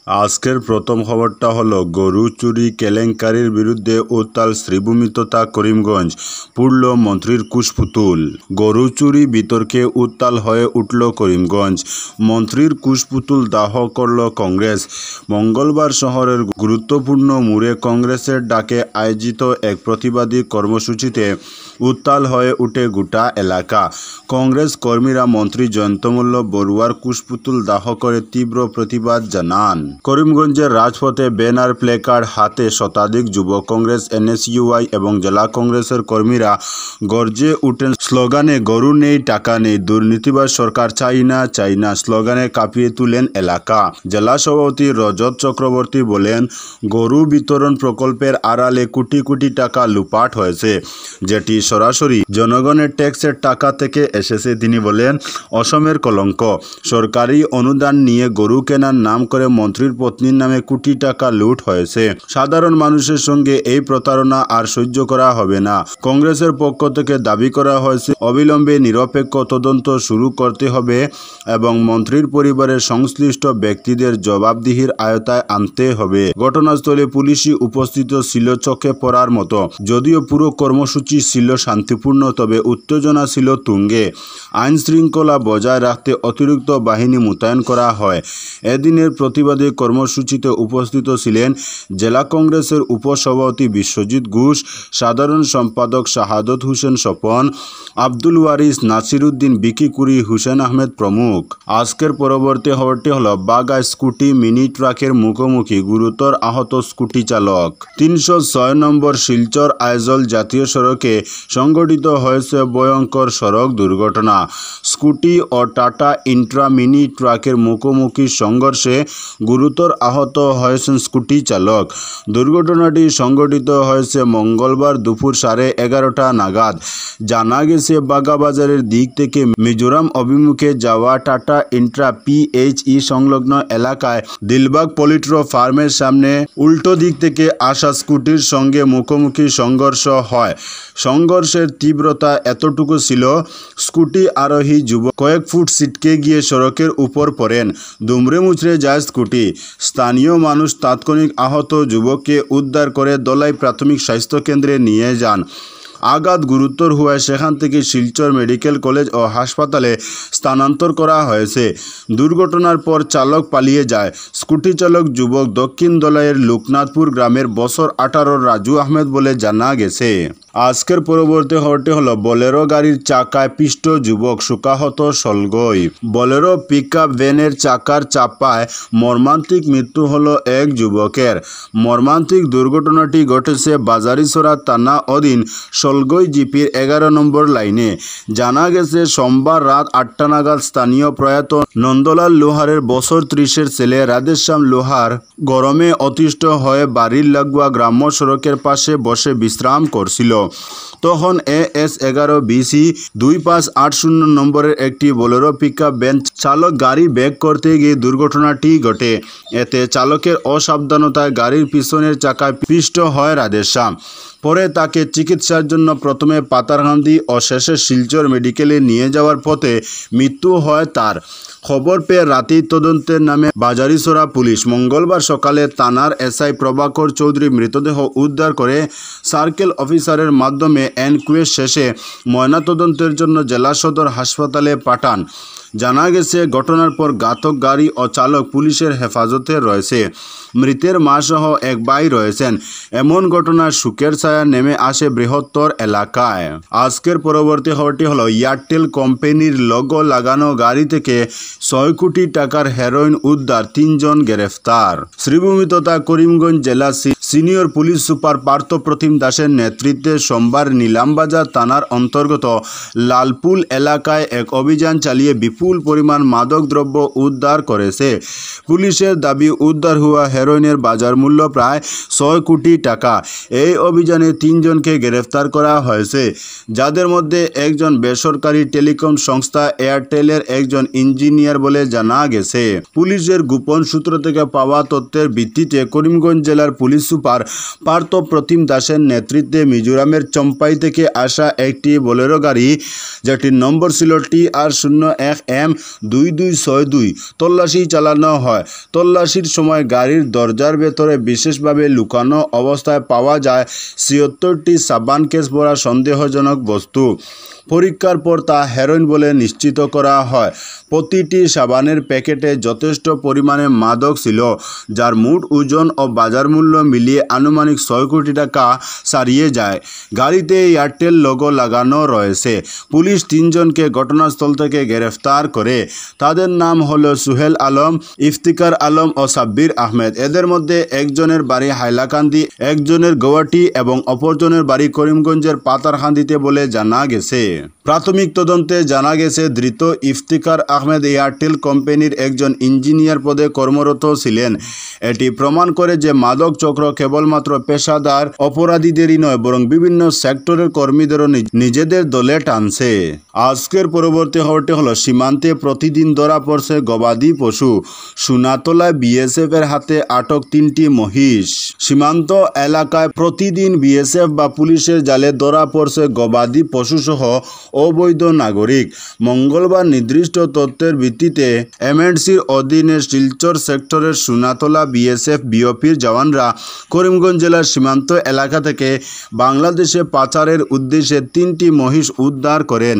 আজকের প্রথম খবরটা হলো গরু চুরি কেলেঙ্কারির বিরুদ্ধে উত্তাল শ্রীভূমি তথা করিমগঞ্জ পুড়ল মন্ত্রীর কুশপুতুল। গরু চুরি বিতর্কে উত্তাল হয়ে উঠল করিমগঞ্জ। মন্ত্রীর কুশপুতুল দাহ করল কংগ্রেস। মঙ্গলবার শহরের গুরুত্বপূর্ণ মোড়ে কংগ্রেসের ডাকে আয়োজিত এক প্রতিবাদী কর্মসূচিতে উত্তাল হয়ে উঠে গোটা এলাকা। কংগ্রেস কর্মীরা মন্ত্রী জয়ন্তমল্ল বড়ুয়ার কুশপুতুল দাহ করে তীব্র প্রতিবাদ জানান। করিমগঞ্জের রাজপথে ব্যানার প্লেকার্ড হাতে শতাধিক যুব কংগ্রেস, এনএসইউআই এবং জেলা কংগ্রেসের কর্মীরা গর্জে উঠেন স্লোগানে গরু নেই টাকা নেই, দুর্নীতিবাজ সরকার চাই না স্লোগানে কাঁপিয়ে তুলেন এলাকা। জেলা সভাপতি রজত চক্রবর্তী বলেন, গরু বিতরণ প্রকল্পের আড়ালে কোটি কোটি টাকা লুপাট হয়েছে, যেটি সরাসরি জনগণের ট্যাক্সের টাকা থেকে এসেছে। তিনি বলেন, অসমের কলঙ্ক, সরকারি অনুদান নিয়ে গরু কেনার নাম করে মন্ত্রীর পত্নীর নামে কোটি টাকা লুট হয়েছে। সাধারণ মানুষের সঙ্গে এই প্রতারণা আর সহ্য করা হবে না। কংগ্রেসের পক্ষ থেকে দাবি করা হয়েছে অবিলম্বে নিরপেক্ষ তদন্ত শুরু করতে হবে এবং মন্ত্রীর পরিবারের সংশ্লিষ্ট ব্যক্তিদের জবাবদিহির আওতায় আনতে হবে। ঘটনাস্থলে পুলিশই উপস্থিত ছিল চোখে পড়ার মতো। যদিও পুরো কর্মসূচি ছিল শান্তিপূর্ণ, তবে উত্তেজনা ছিল তুঙ্গে। আইন শৃঙ্খলা বজায় রাখতে অতিরিক্ত বাহিনী মোতায়েন করা হয়। এদিনের প্রতিবাদী কর্মসূচিতে উপস্থিত ছিলেন জেলা কংগ্রেসের উপসভাপতি বিশ্বজিৎ ঘোষ, সাধারণ সম্পাদক শাহাদত হোসেন স্বপন, আব্দুল ওয়ারিস, নাসির উদ্দিন, বিকি কুরি, হুসেন আহমেদ প্রমুখ। আজকের পরবর্তী খবরটি হলো বাগায় স্কুটি মিনি ট্রাকের মুখোমুখি গুরুতর আহত স্কুটি চালক। ৩০৬ নম্বর শিলচর আইজল জাতীয় সড়কে সংঘটিত হয়েছে ভয়ঙ্কর সড়ক দুর্ঘটনা। স্কুটি ও টাটা ইন্ট্রা মিনি ট্রাকের মুখোমুখি সংঘর্ষে গুরুতর আহত হয়েছেন স্কুটি চালক। দুর্ঘটনাটি সংঘটিত হয়েছে মঙ্গলবার দুপুর 11:30 নাগাদ। জানা গেছে, বাগাবাজারের দিক থেকে মিজোরাম অভিমুখে যাওয়া টাটা ইন্ট্রা পিএইচই সংলগ্ন এলাকায় দিলবাগ পলিট্রো ফার্মের সামনে উল্টো দিক থেকে আসা স্কুটির সঙ্গে মুখোমুখি সংঘর্ষ হয়। সংঘর্ষের তীব্রতা এতটুকু ছিল, স্কুটি আরোহী যুবক কয়েক ফুট ছিটকে গিয়ে সড়কের উপর পড়েন। দুমড়ে মুচড়ে যায় স্কুটি। স্থানীয় মানুষ তাৎক্ষণিক আহত যুবককে উদ্ধার করে দলাই প্রাথমিক স্বাস্থ্য কেন্দ্রে নিয়ে যান। আঘাত গুরুতর হওয়ায় সেখান থেকে শিলচর মেডিকেল কলেজ ও হাসপাতালে স্থানান্তর করা হয়েছে। দুর্ঘটনার পর চালক পালিয়ে যায়। স্কুটি চালক যুবক দক্ষিণ দলাইয়ের লোকনাথপুর গ্রামের বছর 18 রাজু আহমেদ বলে জানা গেছে। আজকের পরবর্তী খবরটি হলো বোলেরো গাড়ির চাকায় পিষ্ট যুবক শোকাহত সলগই। বোলেরো পিকআপ ভ্যানের চাকার চাপায় মর্মান্তিক মৃত্যু হলো এক যুবকের। মর্মান্তিক দুর্ঘটনাটি ঘটেছে বাজারিছড়া থানা অধীন সলগই জিপির 11 নম্বর লাইনে। জানা গেছে, সোমবার রাত 8টা নাগাদ স্থানীয় প্রয়াত নন্দলাল লোহারের বছর 30-এর ছেলে রাধেশ্যাম লোহার গরমে অতিষ্ঠ হয়ে বাড়ির লাগোয়া গ্রাম্য সড়কের পাশে বসে বিশ্রাম করছিল। তখন AS11 BC 2580 নম্বরের একটি বোলেরো পিকআপ ভ্যান চালক গাড়ি ব্যাক করতে গিয়ে দুর্ঘটনাটি ঘটে। এতে চালকের অসাবধানতায় গাড়ির পিছনের চাকায় পিষ্ট হয় রাধেশ্যাম। পরে তাকে চিকিৎসার জন্য প্রথমে পাতারকান্দি ও শেষে শিলচর মেডিকেলে নিয়ে যাওয়ার পথে মৃত্যু হয় তার। খবর পেয়ে রাতেই তদন্তের নামে বাজারিছড়া পুলিশ। মঙ্গলবার সকালে থানার এসআই প্রভাকর চৌধুরী মৃতদেহ উদ্ধার করে সার্কেল অফিসারের মাধ্যমে এনকোয়েস্ট শেষে ময়নাতদন্তের জন্য জেলা সদর হাসপাতালে পাঠান। জানা গেছে, ঘটনার পর ঘাতক গাড়ি ও চালক পুলিশের হেফাজতে রয়েছে। মৃতের মা সহ এক ভাই রয়েছেন। এমন ঘটনার শোকের ছায়া নেমে আসে বৃহত্তর এলাকায়। আজকের পরবর্তী খবরটি হলো এয়ারটেল কোম্পানির লোগো লাগানো গাড়ি থেকে 6 কোটি টাকার হেরোইন উদ্ধার, 3 জন গ্রেফতার। শ্রীভূমি তথা করিমগঞ্জ জেলা সিনিয়র পুলিশ সুপার পার্থ প্রতিম দাসের নেতৃত্বে সোমবার নিলামবাজার থানার অন্তর্গত লালপুল এলাকায় এক অভিযান চালিয়ে বিপুল পরিমাণ মাদকদ্রব্য উদ্ধার করেছে। পুলিশের দাবি, উদ্ধার হওয়া হেরোইনের বাজার মূল্য প্রায় 6 কোটি টাকা। এই অভিযানে 3 জনকে গ্রেফতার করা হয়েছে, যাদের মধ্যে একজন বেসরকারি টেলিকম সংস্থা এয়ারটেলের একজন ইঞ্জিনিয়ার বলে জানা গেছে। পুলিশের গোপন সূত্র থেকে পাওয়া তথ্যের ভিত্তিতে করিমগঞ্জ জেলার পুলিশ সুপার সুপার পার্থ প্রতিম দাসের নেতৃত্বে মিজোরামের চম্পাই থেকে আসা একটি বোলেরো গাড়ি, যেটির নম্বর ছিল TR01M2262 তল্লাশি চালানো হয়। তল্লাশির সময় গাড়ির দরজার ভেতরে বিশেষভাবে লুকানো অবস্থায় পাওয়া যায় ৭৬টি সাবান কেস ভরা সন্দেহজনক বস্তু। পরীক্ষার পর তা হেরোইন বলে নিশ্চিত করা হয়। প্রতিটি সাবানের প্যাকেটে যথেষ্ট পরিমাণে মাদক ছিল, যার মোট ওজন ও বাজার মূল্য মিলিয়ে আনুমানিক ৬ কোটি টাকা ছাড়িয়ে যায়। গাড়িতে এয়ারটেল লোগো লাগানো রয়েছে। পুলিশ ৩ জনকে ঘটনাস্থল থেকে গ্রেফতার করে। তাদের নাম হলো সুহেল আলম, ইফতিকার আলম ও সাব্বির আহমেদ। এদের মধ্যে একজনের বাড়ি হাইলাকান্দি, একজনের গৌহাটি এবং অপরজনের বাড়ি করিমগঞ্জের পাতারকান্দিতে বলে জানা গেছে। প্রাথমিক তদন্তে জানা গেছে ধৃত ইফতিকার আহমেদ এয়ারটেল কোম্পানির একজন ইঞ্জিনিয়ার পদে কর্মরত ছিলেন। এটি প্রমাণ করে যে মাদক চক্র কেবলমাত্র পেশাদার অপরাধীদেরই নয়, বরং বিভিন্ন সেক্টরের কর্মীদেরও নিজেদের দলে টানছে। আজকের পরবর্তী খবরটি হলো সীমান্তে প্রতিদিন ধরা পড়ছে গবাদি পশু। সোনাতলায় বিএসএফ এর হাতে আটক 3টি মহিষ। সীমান্ত এলাকায় প্রতিদিন বিএসএফ বা পুলিশের জালে ধরা পড়ছে গবাদি পশুসহ অবৈধ নাগরিক। মঙ্গলবার নির্দিষ্ট তথ্যের ভিত্তিতে এমএনসির অধীনে শিলচর সেক্টরের সোনাতলা বিএসএফ বিওপির জওয়ানরা করিমগঞ্জ জেলার সীমান্ত এলাকা থেকে বাংলাদেশে পাচারের উদ্দেশ্যে 3টি মহিষ উদ্ধার করেন।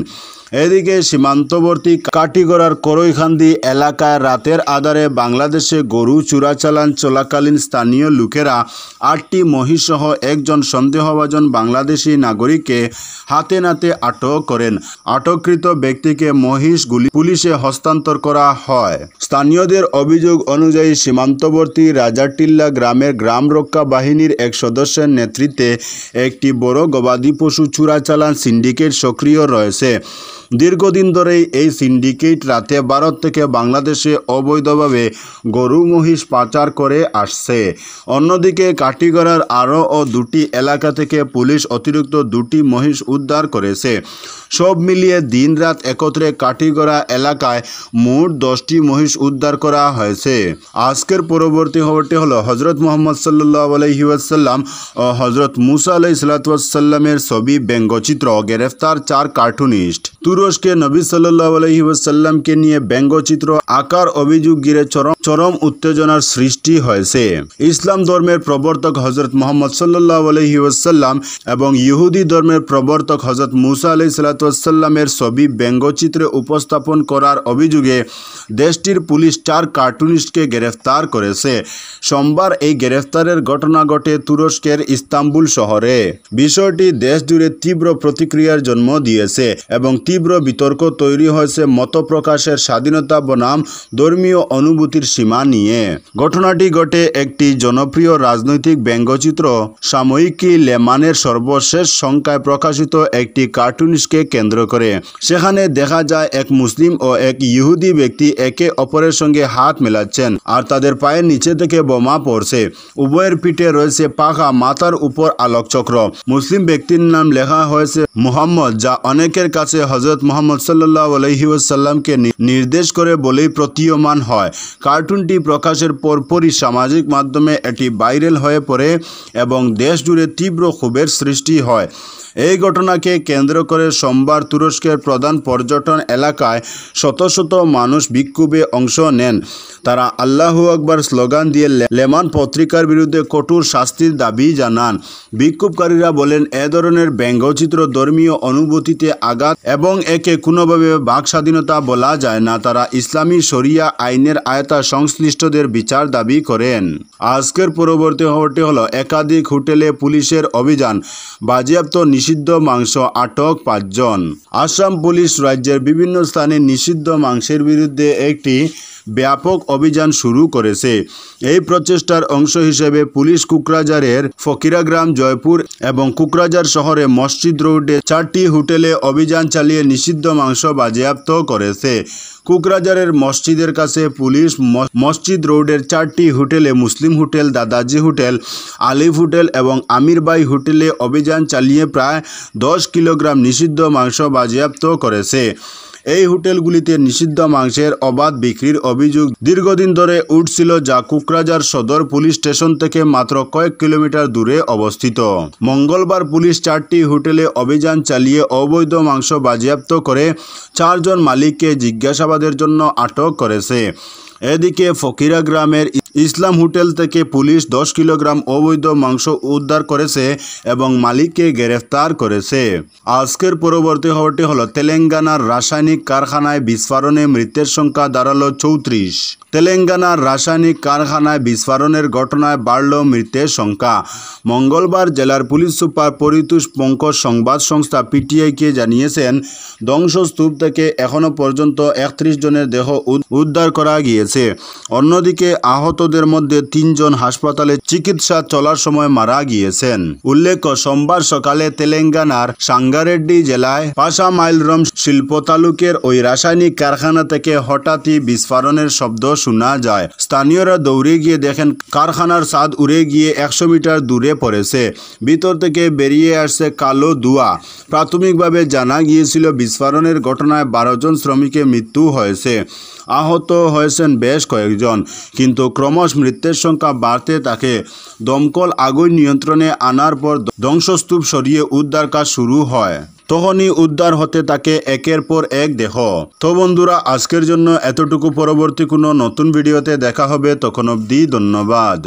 এদিকে সীমান্তবর্তী কাটিগড়ার করৈখান্দি এলাকায় রাতের আধারে বাংলাদেশে গরু চোরাচালান চলাকালীন স্থানীয় লোকেরা 8টি মহিষসহ একজন সন্দেহভাজন বাংলাদেশি নাগরিককে হাতে নাতে আটক করেন। আটককৃত ব্যক্তিকে মহিষগুলি পুলিশে হস্তান্তর করা হয়। স্থানীয়দের অভিযোগ অনুযায়ী সীমান্তবর্তী রাজাটিল্লা গ্রামের গ্রাম রক্ষা বাহিনীর এক সদস্যের নেতৃত্বে একটি বড় গবাদি পশু চোরাচালান সিন্ডিকেট সক্রিয় রয়েছে। দীর্ঘদিন ধরেই এই সিন্ডিকেট রাতে ভারত থেকে বাংলাদেশে অবৈধভাবে গরু মহিষ পাচার করে আসছে। অন্যদিকে কাটিগড়ার আরও 2টি এলাকা থেকে পুলিশ অতিরিক্ত 2টি মহিষ উদ্ধার করেছে। সব মিলিয়ে দিনরাত একত্রে কাটিগড়া এলাকায় মোট 10টি মহিষ উদ্ধার করা হয়েছে। আজকের পরবর্তী খবরটি হলো হজরত মুহাম্মদ সাল্লাল্লাহু আলাইহি ওয়াসাল্লাম ও হজরত মুসা আলাইহিসসালামের ছবি ব্যঙ্গচিত্র, গ্রেফতার 4 কার্টুনিস্ট। তুরস্কে নবী সাল্লাল্লাহু আলাইহি ওয়াসাল্লামকে নিয়ে ব্যঙ্গচিত্র আকার অভিযোগ ঘিরে চরম উত্তেজনার সৃষ্টি হয়েছে। ইসলাম ধর্মের প্রবর্তক হজরত মুহাম্মদ সাল্লাল্লাহু আলাইহি ওয়াসাল্লাম এবং ইহুদি ধর্মের প্রবর্তক হজরত মুসা আলাইহিসসালামের ছবি ব্যঙ্গচিত্রে উপস্থাপন করার অভিযোগে দেশটির পুলিশ 4 কার্টুনিস্টকে গ্রেফতার করেছে। সোমবার এই গ্রেফতারের ঘটনা ঘটে তুরস্কের ইস্তাম্বুল শহরে। বিষয়টি দেশ জুড়ে তীব্র প্রতিক্রিয়ার জন্ম দিয়েছে এবং তীব্র বিতর্ক তৈরি হয়েছে মত প্রকাশের স্বাধীনতা বনাম ধর্মীয় অনুভূতির সীমা নিয়ে। ঘটনাটি ঘটে একটি জনপ্রিয় রাজনৈতিক ব্যঙ্গচিত্র সাময়িকী লেমানের সর্বশেষ সংখ্যায় প্রকাশিত একটি কার্টুনিস্টকে কেন্দ্র করে। সেখানে দেখা যায় এক মুসলিম ও এক ইহুদি ব্যক্তি একে অপরের সঙ্গে হাত মেলাচ্ছেন আর তাদের পায়ের নিচে থেকে বোমা পড়ছে। উভয়ের পিঠে রয়েছে পাখা, মাথার উপর আলোকচক্র। মুসলিম ব্যক্তির নাম লেখা হয়েছে মুহাম্মদ, যা অনেকের কাছে হজরত মুহাম্মদ সাল্লাল্লাহু আলাইহি ওয়াসাল্লামকে নির্দেশ করে বলেই প্রতীয়মান হয়। কার্টুনটি প্রকাশের পরপরই সামাজিক মাধ্যমে এটি ভাইরাল হয়ে পড়ে এবং দেশ জুড়ে তীব্র ক্ষোভের সৃষ্টি হয়। এই ঘটনাকে কেন্দ্র করে সোমবার তুরস্কের প্রধান পর্যটন এলাকায় শত শত মানুষ বিক্ষোভে অংশ নেন। তারা আল্লাহু আকবার স্লোগান দিয়ে লেমান পত্রিকার বিরুদ্ধে কঠোর শাস্তির দাবি জানান। বিক্ষোভকারীরা বলেন, এ ধরনের ব্যঙ্গচিত্র ধর্মীয় অনুভূতিতে আঘাত এবং একে কোনোভাবে বাক স্বাধীনতা বলা যায় না। তারা ইসলামী শরিয়া আইনের আয়তায় সংশ্লিষ্টদের বিচার দাবি করেন। আজকের পরবর্তী খবরটি হলো একাধিক হোটেলে পুলিশের অভিযান, বাজেয়াপ্ত নিষিদ্ধ মাংস, আটক 5 জন। আসাম পুলিশ রাজ্যের বিভিন্ন স্থানে নিষিদ্ধ মাংসের বিরুদ্ধে একটি ব্যাপক অভিযান শুরু করেছে। এই প্রচেষ্টার অংশ হিসেবে পুলিশ কুকরাঝারের ফকিরাগ্রাম, জয়পুর এবং কুকরাঝার শহরে মসজিদ রোডে 4টি হোটেলে অভিযান চালিয়ে নিষিদ্ধ মাংস বাজেয়াপ্ত করেছে। কুকরাঝারের মসজিদের কাছে পুলিশ মসজিদ রোডের 4টি হোটেলে মুসলিম হোটেল, দাদাজি হোটেল, আলিফ হোটেল এবং আমিরবাই হোটেলে অভিযান চালিয়ে প্রায় 10 কিলোগ্রাম নিষিদ্ধ মাংস বাজেয়াপ্ত করেছে। এই হোটেলগুলিতে নিষিদ্ধ মাংসের অবাধ বিক্রির অভিযোগ দীর্ঘদিন ধরে উঠছিল, যা কোকরাঝার সদর পুলিশ স্টেশন থেকে মাত্র কয়েক কিলোমিটার দূরে অবস্থিত। মঙ্গলবার পুলিশ 4টি হোটেলে অভিযান চালিয়ে অবৈধ মাংস বাজেয়াপ্ত করে 4 জন মালিককে জিজ্ঞাসাবাদের জন্য আটক করেছে। এদিকে ফকিরা গ্রামের ইসলাম হোটেল থেকে পুলিশ 10 কিলোগ্রাম অবৈধ মাংস উদ্ধার করেছে এবং মালিককে গ্রেফতার করেছে। আজকের পরবর্তী খবরটি হলো তেলেঙ্গানার রাসায়নিক কারখানায় বিস্ফোরণে মৃতের সংখ্যা দাঁড়ালো 34। তেলেঙ্গানার রাসায়নিক কারখানায় বিস্ফোরণের ঘটনায় বাড়ল মৃতের সংখ্যা। মঙ্গলবার জেলার পুলিশ সুপার পরিতোষ পঙ্কজ সংবাদ সংস্থা পিটিআইকে জানিয়েছেন, ধ্বংসস্তূপ থেকে এখনও পর্যন্ত 31 জনের দেহ উদ্ধার করা গিয়েছে। অন্যদিকে আহতদের মধ্যে 3 জন হাসপাতালে চিকিৎসা চলার সময় মারা গিয়েছেন। উল্লেখ্য, সোমবার সকালে তেলেঙ্গানার সাঙ্গারেড্ডি জেলায় পাশামাইলরম শিল্প তালুকের ওই রাসায়নিক কারখানা থেকে হঠাৎই বিস্ফোরণের শব্দ শোনা যায়। স্থানীয়রা দৌড়ে গিয়ে দেখেন কারখানার ছাদ উড়ে গিয়ে 100 মিটার দূরে পড়েছে। ভিতর থেকে বেরিয়ে আসছে কালো ধোঁয়া। প্রাথমিকভাবে জানা গিয়েছিল বিস্ফোরণের ঘটনায় 12 জন শ্রমিকের মৃত্যু হয়েছে। আহত হয়েছেন বেশ কয়েকজন, কিন্তু ক্রমশ মৃতের সংখ্যা বাড়তে থাকে। দমকল আগুন নিয়ন্ত্রণে আনার পর ধ্বংসস্তূপ সরিয়ে উদ্ধার কাজ শুরু হয়। তখনই উদ্ধার হতে থাকে একের পর এক দেহ। তো বন্ধুরা, আজকের জন্য এতটুকু। পরবর্তী কোনো নতুন ভিডিওতে দেখা হবে, তখন অবধি ধন্যবাদ।